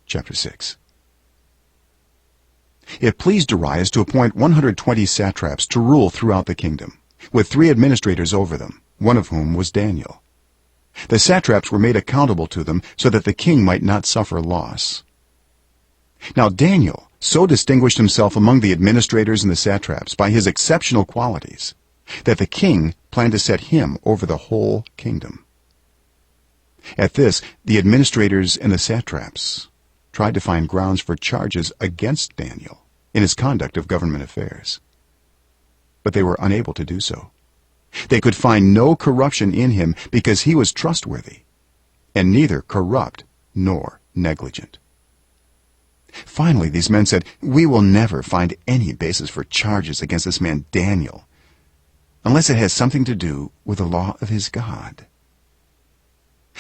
chapter 6. It pleased Darius to appoint 120 satraps to rule throughout the kingdom, with 3 administrators over them, one of whom was Daniel. The satraps were made accountable to them so that the king might not suffer loss. Now Daniel so distinguished himself among the administrators and the satraps by his exceptional qualities that the king planned to set him over the whole kingdom. At this, the administrators and the satraps tried to find grounds for charges against Daniel in his conduct of government affairs, but they were unable to do so. They could find no corruption in him because he was trustworthy and neither corrupt nor negligent. Finally, these men said, "We will never find any basis for charges against this man Daniel unless it has something to do with the law of his God."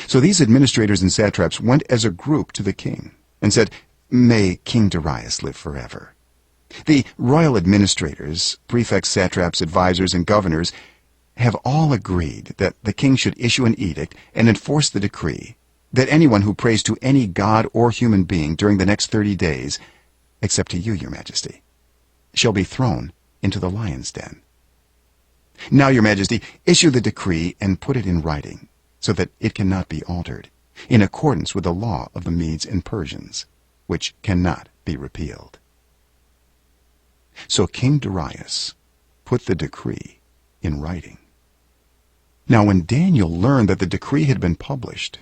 So these administrators and satraps went as a group to the king and said, "May King Darius live forever." The royal administrators, prefects, satraps, advisors, and governors have all agreed that the king should issue an edict and enforce the decree that anyone who prays to any god or human being during the next 30 days, except to you, your majesty, shall be thrown into the lion's den. Now, your majesty, issue the decree and put it in writing so that it cannot be altered, in accordance with the law of the Medes and Persians, which cannot be repealed. So King Darius put the decree in writing. Now when Daniel learned that the decree had been published,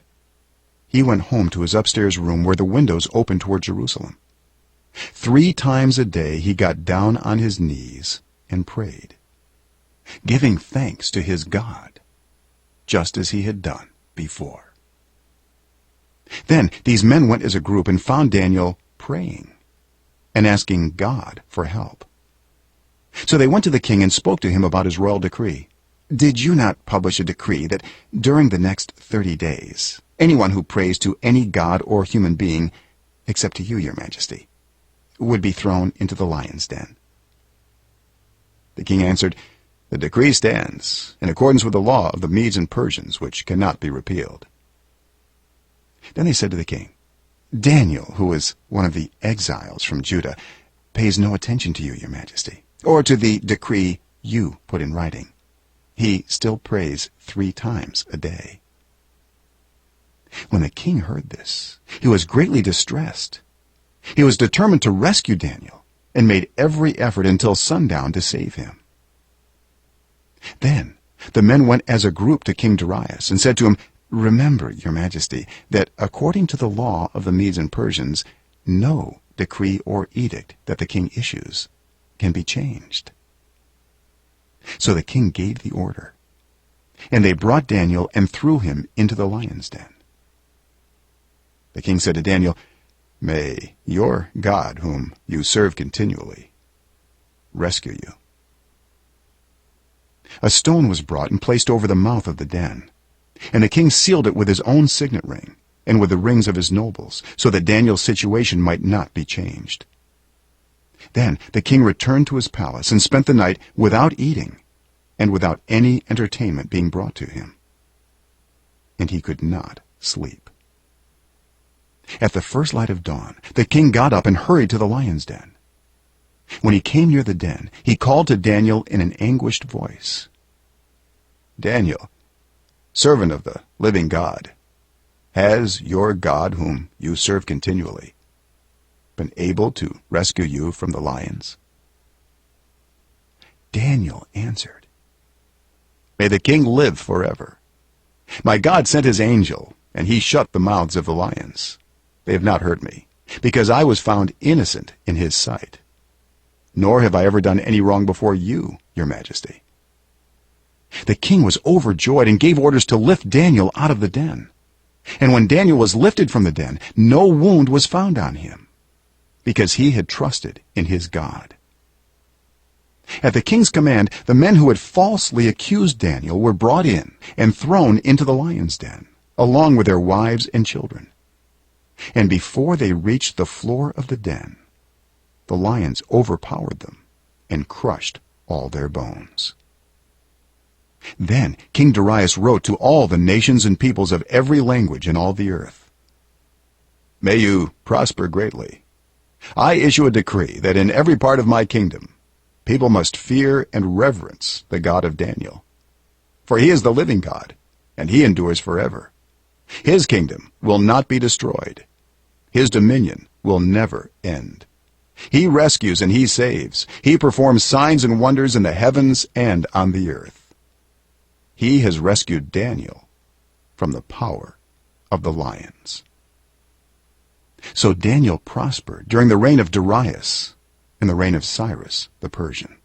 he went home to his upstairs room where the windows opened toward Jerusalem. 3 times a day he got down on his knees and prayed, giving thanks to his God, just as he had done before. Then these men went as a group and found Daniel praying and asking God for help. So they went to the king and spoke to him about his royal decree. "Did you not publish a decree that during the next 30 days anyone who prays to any god or human being, except to you, your majesty, would be thrown into the lion's den?" The king answered, "The decree stands in accordance with the law of the Medes and Persians, which cannot be repealed." Then they said to the king, "Daniel, who is one of the exiles from Judah, pays no attention to you, your majesty, or to the decree you put in writing. He still prays 3 times a day." When the king heard this, he was greatly distressed. He was determined to rescue Daniel and made every effort until sundown to save him. Then the men went as a group to King Darius and said to him, "Remember, your majesty, that according to the law of the Medes and Persians, no decree or edict that the king issues can be changed." So the king gave the order, and they brought Daniel and threw him into the lion's den. The king said to Daniel, "May your God, whom you serve continually, rescue you." A stone was brought and placed over the mouth of the den, and the king sealed it with his own signet ring and with the rings of his nobles, so that Daniel's situation might not be changed. Then the king returned to his palace and spent the night without eating and without any entertainment being brought to him, and he could not sleep. At the first light of dawn, the king got up and hurried to the lion's den. When he came near the den, he called to Daniel in an anguished voice, "Daniel, servant of the living God, has your God, whom you serve continually, been able to rescue you from the lions?" Daniel answered, "May the king live forever. My God sent his angel, and he shut the mouths of the lions. They have not hurt me, because I was found innocent in his sight. Nor have I ever done any wrong before you, your majesty." The king was overjoyed and gave orders to lift Daniel out of the den. And when Daniel was lifted from the den, no wound was found on him, because he had trusted in his God. At the king's command, the men who had falsely accused Daniel were brought in and thrown into the lion's den, along with their wives and children. And before they reached the floor of the den, the lions overpowered them and crushed all their bones. Then King Darius wrote to all the nations and peoples of every language in all the earth, May you prosper greatly. I issue a decree that in every part of my kingdom, people must fear and reverence the God of Daniel. For he is the living God, and he endures forever. His kingdom will not be destroyed. His dominion will never end. He rescues and he saves. He performs signs and wonders in the heavens and on the earth. He has rescued Daniel from the power of the lions. So Daniel prospered during the reign of Darius and the reign of Cyrus the Persian.